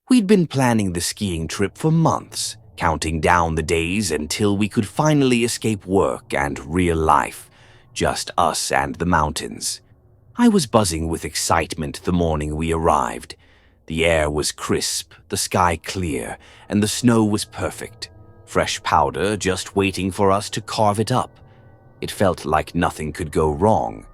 We'd been planning the skiing trip for months, counting down the days until we could finally escape work and real life, just us and the mountains. I was buzzing with excitement the morning we arrived. The air was crisp, the sky clear, and the snow was perfect. Fresh powder just waiting for us to carve it up. It felt like nothing could go wrong.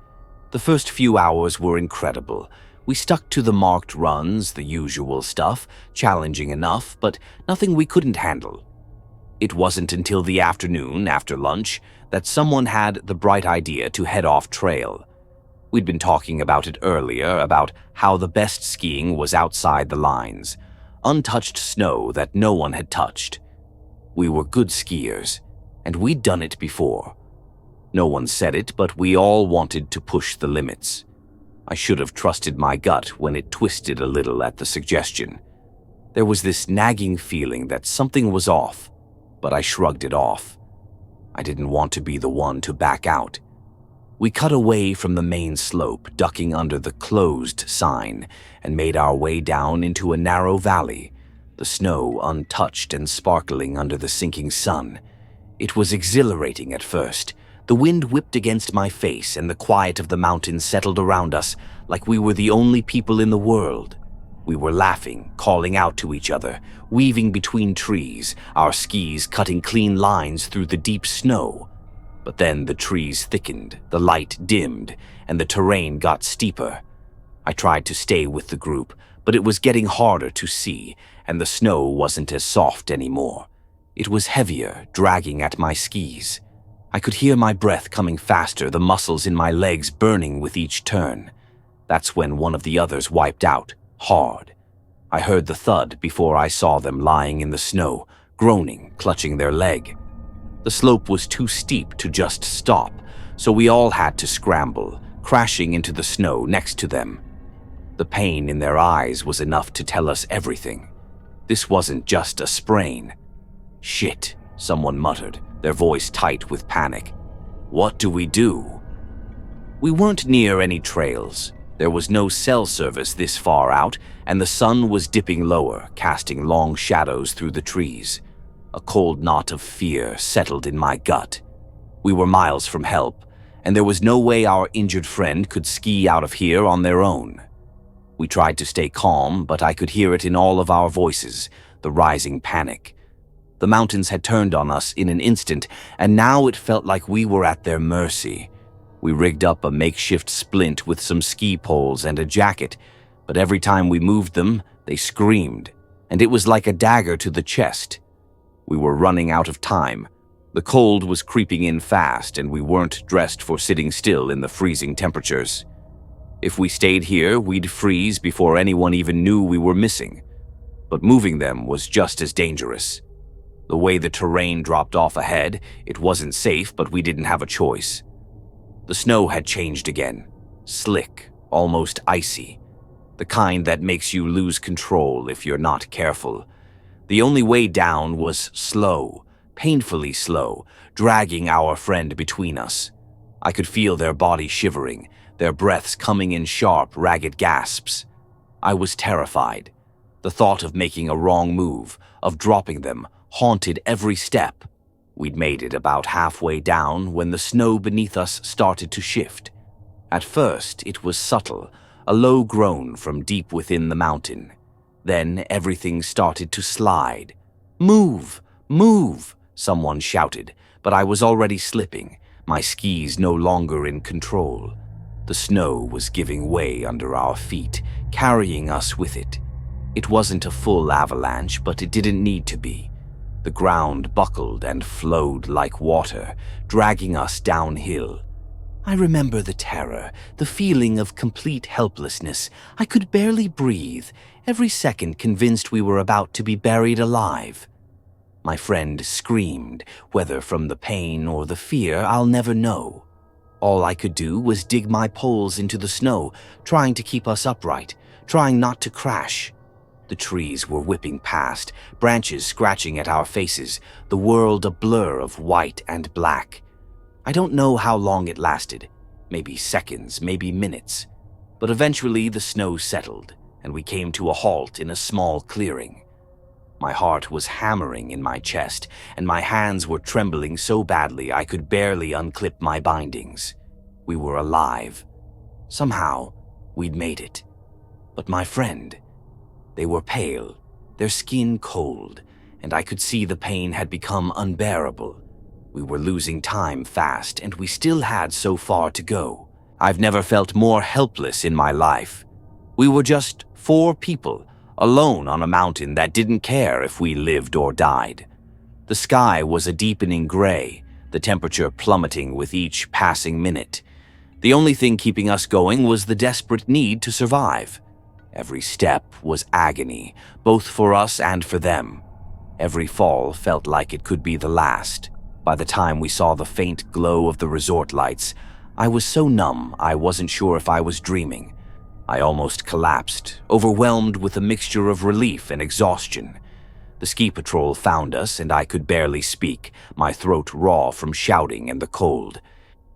The first few hours were incredible. We stuck to the marked runs, the usual stuff, challenging enough, but nothing we couldn't handle. It wasn't until the afternoon, after lunch, that someone had the bright idea to head off trail. We'd been talking about it earlier, about how the best skiing was outside the lines, untouched snow that no one had touched. We were good skiers, and we'd done it before. No one said it, but we all wanted to push the limits. I should have trusted my gut when it twisted a little at the suggestion. There was this nagging feeling that something was off, but I shrugged it off. I didn't want to be the one to back out. We cut away from the main slope, ducking under the closed sign, and made our way down into a narrow valley, the snow untouched and sparkling under the sinking sun. It was exhilarating at first. The wind whipped against my face, and the quiet of the mountains settled around us like we were the only people in the world. We were laughing, calling out to each other, weaving between trees, our skis cutting clean lines through the deep snow. But then the trees thickened, the light dimmed, and the terrain got steeper. I tried to stay with the group, but it was getting harder to see, and the snow wasn't as soft anymore. It was heavier, dragging at my skis. I could hear my breath coming faster, the muscles in my legs burning with each turn. That's when one of the others wiped out, hard. I heard the thud before I saw them lying in the snow, groaning, clutching their leg. The slope was too steep to just stop, so we all had to scramble, crashing into the snow next to them. The pain in their eyes was enough to tell us everything. This wasn't just a sprain. "Shit," someone muttered, their voice tight with panic. "What do we do?" We weren't near any trails. There was no cell service this far out, and the sun was dipping lower, casting long shadows through the trees. A cold knot of fear settled in my gut. We were miles from help, and there was no way our injured friend could ski out of here on their own. We tried to stay calm, but I could hear it in all of our voices, the rising panic. The mountains had turned on us in an instant, and now it felt like we were at their mercy. We rigged up a makeshift splint with some ski poles and a jacket, but every time we moved them, they screamed, and it was like a dagger to the chest. We were running out of time. The cold was creeping in fast, and we weren't dressed for sitting still in the freezing temperatures. If we stayed here, we'd freeze before anyone even knew we were missing. But moving them was just as dangerous. The way the terrain dropped off ahead, it wasn't safe, but we didn't have a choice. The snow had changed again. Slick, almost icy. The kind that makes you lose control if you're not careful. The only way down was slow, painfully slow, dragging our friend between us. I could feel their body shivering, their breaths coming in sharp, ragged gasps. I was terrified. The thought of making a wrong move, of dropping them, haunted every step. We'd made it about halfway down when the snow beneath us started to shift. At first, it was subtle, a low groan from deep within the mountain. Then everything started to slide. "Move! Move!" someone shouted, but I was already slipping, my skis no longer in control. The snow was giving way under our feet, carrying us with it. It wasn't a full avalanche, but it didn't need to be. The ground buckled and flowed like water, dragging us downhill. I remember the terror, the feeling of complete helplessness. I could barely breathe, every second convinced we were about to be buried alive. My friend screamed, whether from the pain or the fear, I'll never know. All I could do was dig my poles into the snow, trying to keep us upright, trying not to crash. The trees were whipping past, branches scratching at our faces, the world a blur of white and black. I don't know how long it lasted, maybe seconds, maybe minutes, but eventually the snow settled, and we came to a halt in a small clearing. My heart was hammering in my chest, and my hands were trembling so badly I could barely unclip my bindings. We were alive. Somehow, we'd made it. But my friend, they were pale, their skin cold, and I could see the pain had become unbearable. We were losing time fast, and we still had so far to go. I've never felt more helpless in my life. We were just 4 people, alone on a mountain that didn't care if we lived or died. The sky was a deepening gray, the temperature plummeting with each passing minute. The only thing keeping us going was the desperate need to survive. Every step was agony, both for us and for them. Every fall felt like it could be the last. By the time we saw the faint glow of the resort lights, I was so numb I wasn't sure if I was dreaming. I almost collapsed, overwhelmed with a mixture of relief and exhaustion. The ski patrol found us, and I could barely speak, my throat raw from shouting and the cold.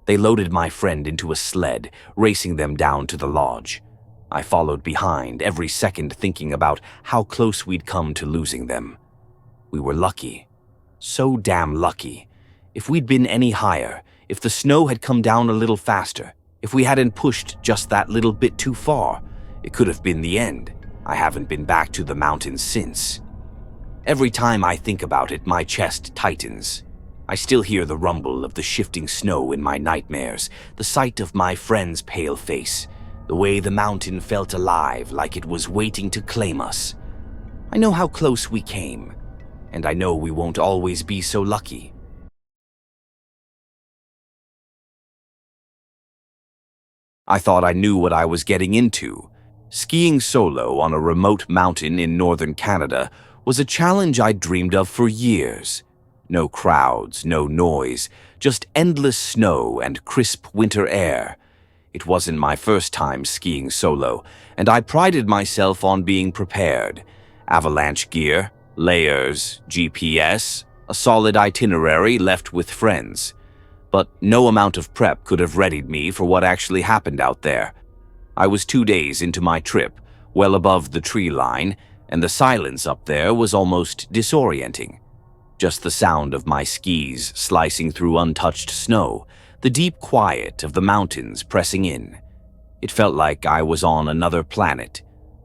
They loaded my friend into a sled, racing them down to the lodge. I followed behind, every second thinking about how close we'd come to losing them. We were lucky. So damn lucky. If we'd been any higher, if the snow had come down a little faster, if we hadn't pushed just that little bit too far, it could have been the end. I haven't been back to the mountains since. Every time I think about it, my chest tightens. I still hear the rumble of the shifting snow in my nightmares, the sight of my friend's pale face, the way the mountain felt alive like it was waiting to claim us. I know how close we came, and I know we won't always be so lucky. I thought I knew what I was getting into. Skiing solo on a remote mountain in northern Canada was a challenge I'd dreamed of for years. No crowds, no noise, just endless snow and crisp winter air. It wasn't my first time skiing solo, and I prided myself on being prepared. Avalanche gear, layers, GPS, a solid itinerary left with friends. But no amount of prep could have readied me for what actually happened out there. I was 2 days into my trip, well above the tree line, and the silence up there was almost disorienting. Just the sound of my skis slicing through untouched snow, the deep quiet of the mountains pressing in. It felt like I was on another planet.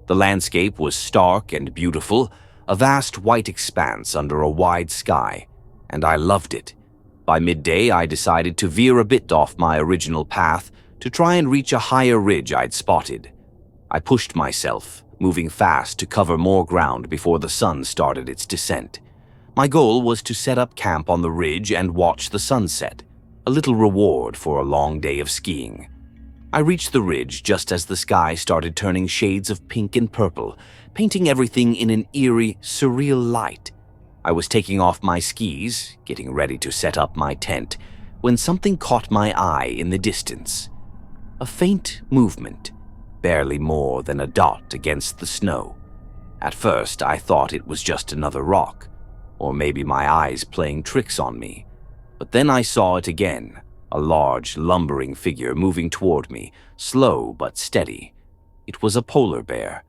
The landscape was stark and beautiful, a vast white expanse under a wide sky, and I loved it. By midday, I decided to veer a bit off my original path to try and reach a higher ridge I'd spotted. I pushed myself, moving fast to cover more ground before the sun started its descent. My goal was to set up camp on the ridge and watch the sunset, a little reward for a long day of skiing. I reached the ridge just as the sky started turning shades of pink and purple, painting everything in an eerie, surreal light. I was taking off my skis, getting ready to set up my tent, when something caught my eye in the distance. A faint movement, barely more than a dot against the snow. At first, I thought it was just another rock, or maybe my eyes playing tricks on me. But then I saw it again, a large, lumbering figure moving toward me, slow but steady. It was a polar bear.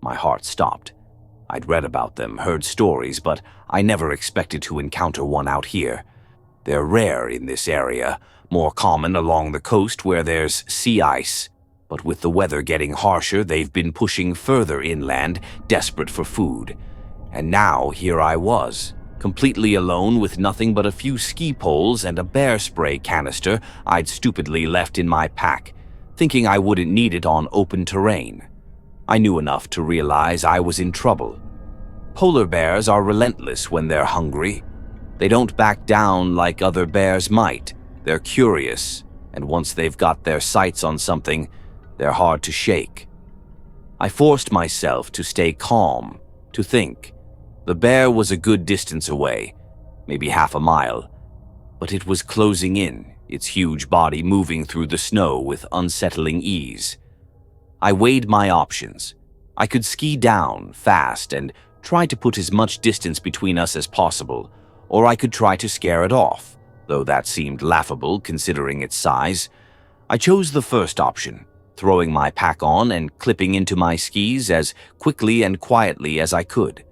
My heart stopped. I'd read about them, heard stories, but I never expected to encounter one out here. They're rare in this area, more common along the coast where there's sea ice. But with the weather getting harsher, they've been pushing further inland, desperate for food. And now here I was, completely alone with nothing but a few ski poles and a bear spray canister I'd stupidly left in my pack, thinking I wouldn't need it on open terrain. I knew enough to realize I was in trouble. Polar bears are relentless when they're hungry. They don't back down like other bears might. They're curious, and once they've got their sights on something, they're hard to shake. I forced myself to stay calm, to think. The bear was a good distance away, maybe half a mile, but it was closing in, its huge body moving through the snow with unsettling ease. I weighed my options. I could ski down, fast, and try to put as much distance between us as possible, or I could try to scare it off, though that seemed laughable considering its size. I chose the first option. throwing my pack on and clipping into my skis as quickly and quietly as I could.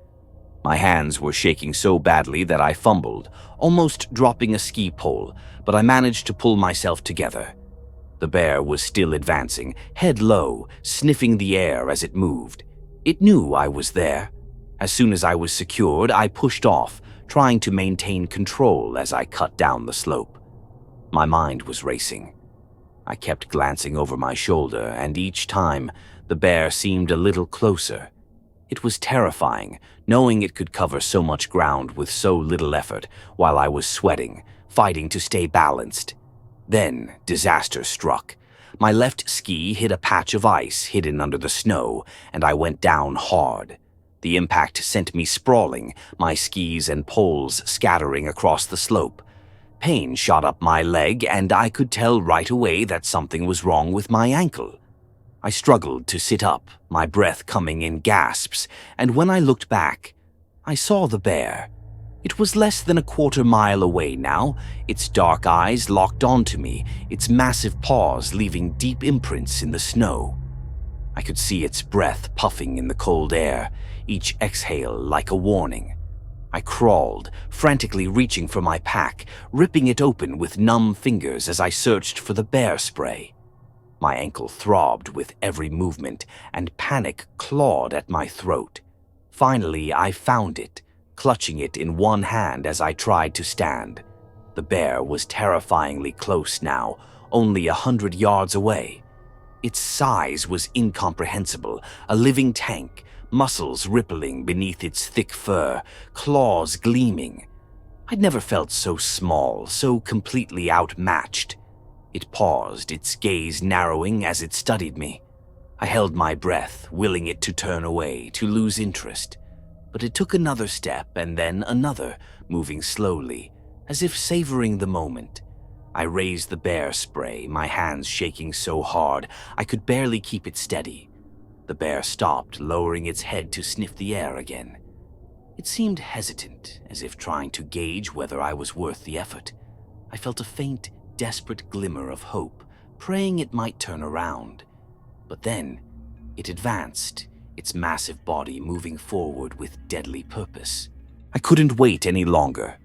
My hands were shaking so badly that I fumbled, almost dropping a ski pole, but I managed to pull myself together. The bear was still advancing, head low, sniffing the air as it moved. It knew I was there. As soon as I was secured, I pushed off, trying to maintain control as I cut down the slope. My mind was racing. I kept glancing over my shoulder, and each time, the bear seemed a little closer. It was terrifying, knowing it could cover so much ground with so little effort while I was sweating, fighting to stay balanced. Then, disaster struck. My left ski hit a patch of ice hidden under the snow, and I went down hard. The impact sent me sprawling, my skis and poles scattering across the slope. Pain shot up my leg, and I could tell right away that something was wrong with my ankle. I struggled to sit up, my breath coming in gasps, and when I looked back, I saw the bear. It was less than a quarter-mile away now, its dark eyes locked onto me, its massive paws leaving deep imprints in the snow. I could see its breath puffing in the cold air, each exhale like a warning. I crawled, frantically reaching for my pack, ripping it open with numb fingers as I searched for the bear spray. My ankle throbbed with every movement, and panic clawed at my throat. Finally, I found it, clutching it in one hand as I tried to stand. The bear was terrifyingly close now, only 100 yards away. Its size was incomprehensible, a living tank, muscles rippling beneath its thick fur, claws gleaming. I'd never felt so small, so completely outmatched. It paused, its gaze narrowing as it studied me. I held my breath, willing it to turn away, to lose interest. But it took another step and then another, moving slowly, as if savoring the moment. I raised the bear spray, my hands shaking so hard I could barely keep it steady. The bear stopped, lowering its head to sniff the air again. It seemed hesitant, as if trying to gauge whether I was worth the effort. I felt a faint, desperate glimmer of hope, praying it might turn around. But then, it advanced, its massive body moving forward with deadly purpose. I couldn't wait any longer.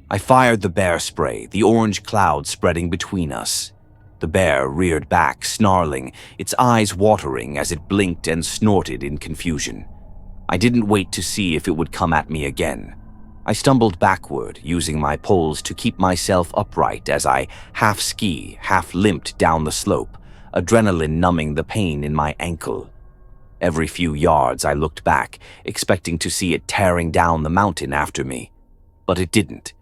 I fired the bear spray, the orange cloud spreading between us. The bear reared back, snarling, its eyes watering as it blinked and snorted in confusion. I didn't wait to see if it would come at me again. I stumbled backward, using my poles to keep myself upright as I half-ski, half-limped down the slope, adrenaline numbing the pain in my ankle. Every few yards I looked back, expecting to see it tearing down the mountain after me. But it didn't.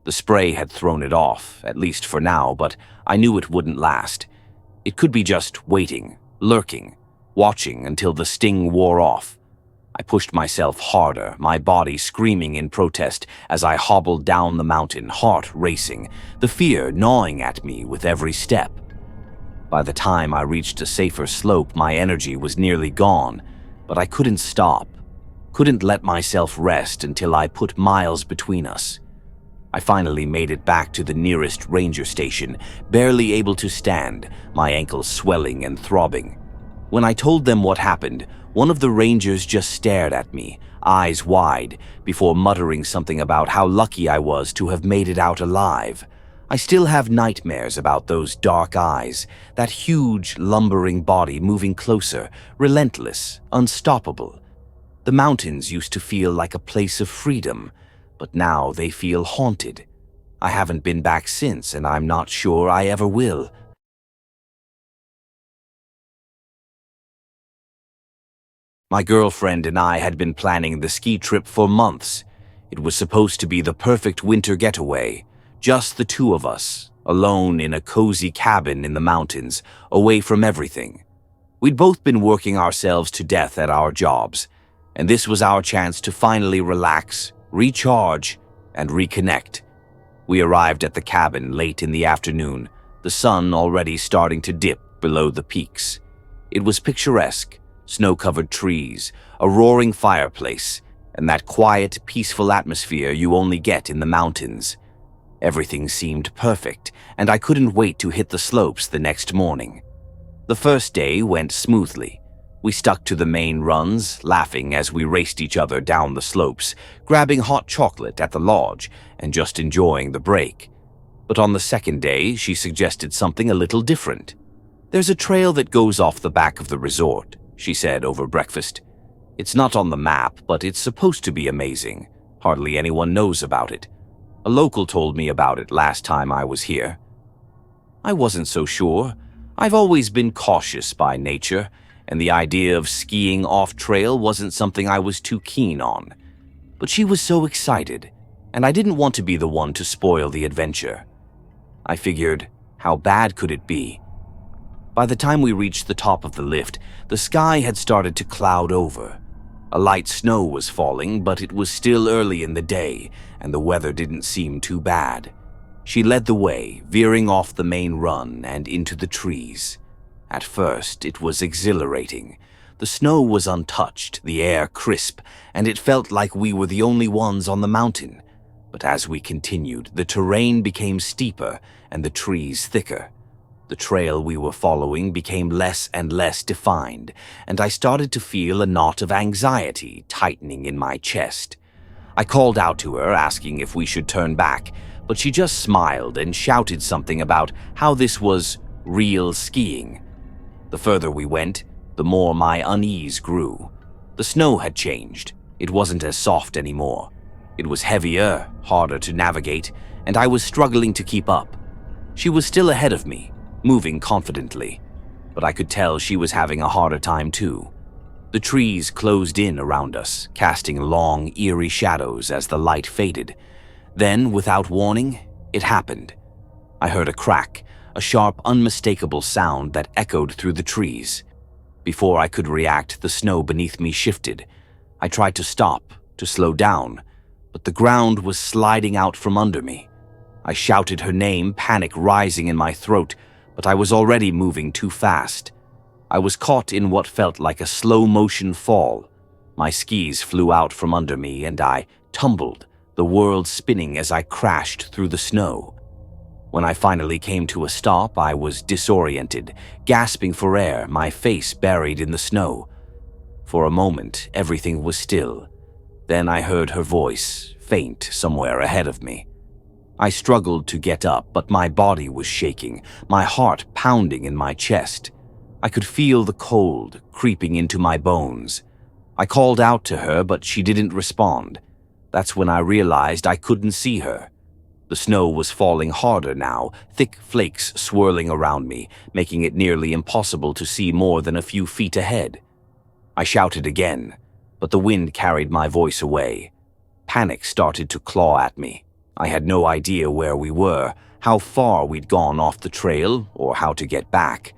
The spray had thrown it off, at least for now, but I knew it wouldn't last. It could be just waiting, lurking, watching until the sting wore off. I pushed myself harder, my body screaming in protest as I hobbled down the mountain, heart racing, the fear gnawing at me with every step. By the time I reached a safer slope, my energy was nearly gone, but I couldn't stop, couldn't let myself rest until I put miles between us. I finally made it back to the nearest ranger station, barely able to stand, my ankles swelling and throbbing. When I told them what happened, one of the rangers just stared at me, eyes wide, before muttering something about how lucky I was to have made it out alive. I still have nightmares about those dark eyes, that huge, lumbering body moving closer, relentless, unstoppable. The mountains used to feel like a place of freedom, but now they feel haunted. I haven't been back since, and I'm not sure I ever will. My girlfriend and I had been planning the ski trip for months. It was supposed to be the perfect winter getaway, just the two of us, alone in a cozy cabin in the mountains, away from everything. We'd both been working ourselves to death at our jobs, and this was our chance to finally relax, recharge, and reconnect. We arrived at the cabin late in the afternoon, the sun already starting to dip below the peaks. It was picturesque, snow-covered trees, a roaring fireplace, and that quiet, peaceful atmosphere you only get in the mountains. Everything seemed perfect, and I couldn't wait to hit the slopes the next morning. The first day went smoothly. We stuck to the main runs, laughing as we raced each other down the slopes, grabbing hot chocolate at the lodge and just enjoying the break. But on the second day, she suggested something a little different. "There's a trail that goes off the back of the resort," she said over breakfast. "It's not on the map, but it's supposed to be amazing. Hardly anyone knows about it. A local told me about it last time I was here." I wasn't so sure. I've always been cautious by nature, and the idea of skiing off-trail wasn't something I was too keen on. But she was so excited, and I didn't want to be the one to spoil the adventure. I figured, how bad could it be? By the time we reached the top of the lift, the sky had started to cloud over. A light snow was falling, but it was still early in the day, and the weather didn't seem too bad. She led the way, veering off the main run and into the trees. At first, it was exhilarating. The snow was untouched, the air crisp, and it felt like we were the only ones on the mountain. But as we continued, the terrain became steeper and the trees thicker. The trail we were following became less and less defined, and I started to feel a knot of anxiety tightening in my chest. I called out to her, asking if we should turn back, but she just smiled and shouted something about how this was real skiing. The further we went, the more my unease grew. The snow had changed. It wasn't as soft anymore. It was heavier, harder to navigate, and I was struggling to keep up. She was still ahead of me, moving confidently, but I could tell she was having a harder time too. The trees closed in around us, casting long, eerie shadows as the light faded. Then, without warning, it happened. I heard a crack, a sharp, unmistakable sound that echoed through the trees. Before I could react, the snow beneath me shifted. I tried to stop, to slow down, but the ground was sliding out from under me. I shouted her name, panic rising in my throat, but I was already moving too fast. I was caught in what felt like a slow-motion fall. My skis flew out from under me and I tumbled, the world spinning as I crashed through the snow. When I finally came to a stop, I was disoriented, gasping for air, my face buried in the snow. For a moment, everything was still. Then I heard her voice, faint somewhere ahead of me. I struggled to get up, but my body was shaking, my heart pounding in my chest. I could feel the cold creeping into my bones. I called out to her, but she didn't respond. That's when I realized I couldn't see her. The snow was falling harder now, thick flakes swirling around me, making it nearly impossible to see more than a few feet ahead. I shouted again, but the wind carried my voice away. Panic started to claw at me. I had no idea where we were, how far we'd gone off the trail, or how to get back.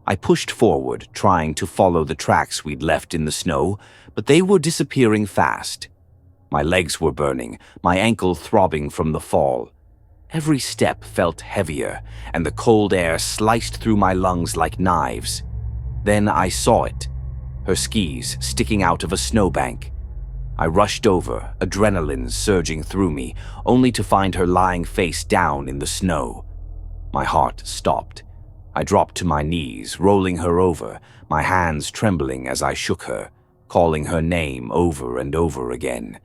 I pushed forward, trying to follow the tracks we'd left in the snow, but they were disappearing fast. My legs were burning, my ankle throbbing from the fall. Every step felt heavier, and the cold air sliced through my lungs like knives. Then I saw it, her skis sticking out of a snowbank. I rushed over, adrenaline surging through me, only to find her lying face down in the snow. My heart stopped. I dropped to my knees, rolling her over, my hands trembling as I shook her, calling her name over and over again.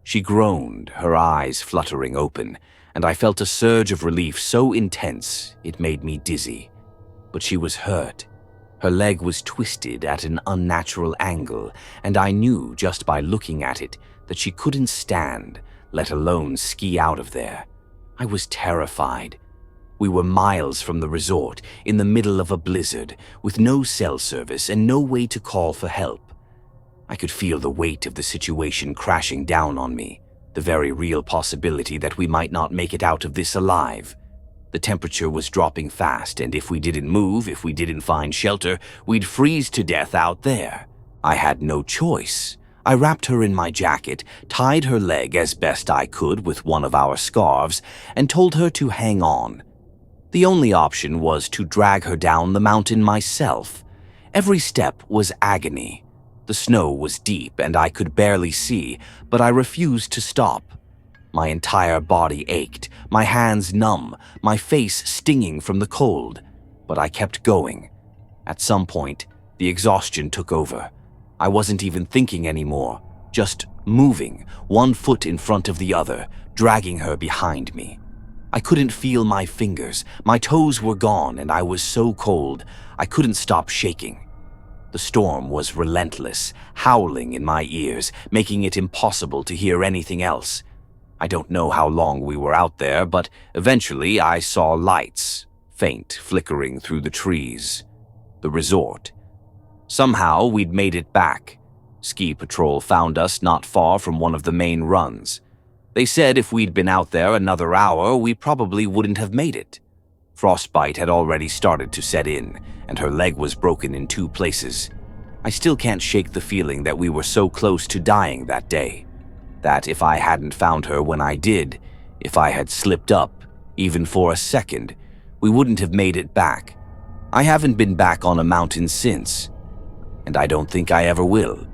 She groaned, her eyes fluttering open, and I felt a surge of relief so intense it made me dizzy. But she was hurt. Her leg was twisted at an unnatural angle, and I knew just by looking at it that she couldn't stand, let alone ski out of there. I was terrified. We were miles from the resort, in the middle of a blizzard, with no cell service and no way to call for help. I could feel the weight of the situation crashing down on me, the very real possibility that we might not make it out of this alive. The temperature was dropping fast, and if we didn't move, if we didn't find shelter, we'd freeze to death out there. I had no choice. I wrapped her in my jacket, tied her leg as best I could with one of our scarves, and told her to hang on. The only option was to drag her down the mountain myself. Every step was agony. The snow was deep and I could barely see, but I refused to stop. My entire body ached, my hands numb, my face stinging from the cold, but I kept going. At some point, the exhaustion took over. I wasn't even thinking anymore, just moving, one foot in front of the other, dragging her behind me. I couldn't feel my fingers, my toes were gone, and I was so cold, I couldn't stop shaking. The storm was relentless, howling in my ears, making it impossible to hear anything else. I don't know how long we were out there, but eventually I saw lights, faint, flickering through the trees. The resort. Somehow we'd made it back. Ski patrol found us not far from one of the main runs. They said if we'd been out there another hour, we probably wouldn't have made it. Frostbite had already started to set in, and her leg was broken in 2 places. I still can't shake the feeling that we were so close to dying that day. That if I hadn't found her when I did, if I had slipped up, even for a second, we wouldn't have made it back. I haven't been back on a mountain since, and I don't think I ever will.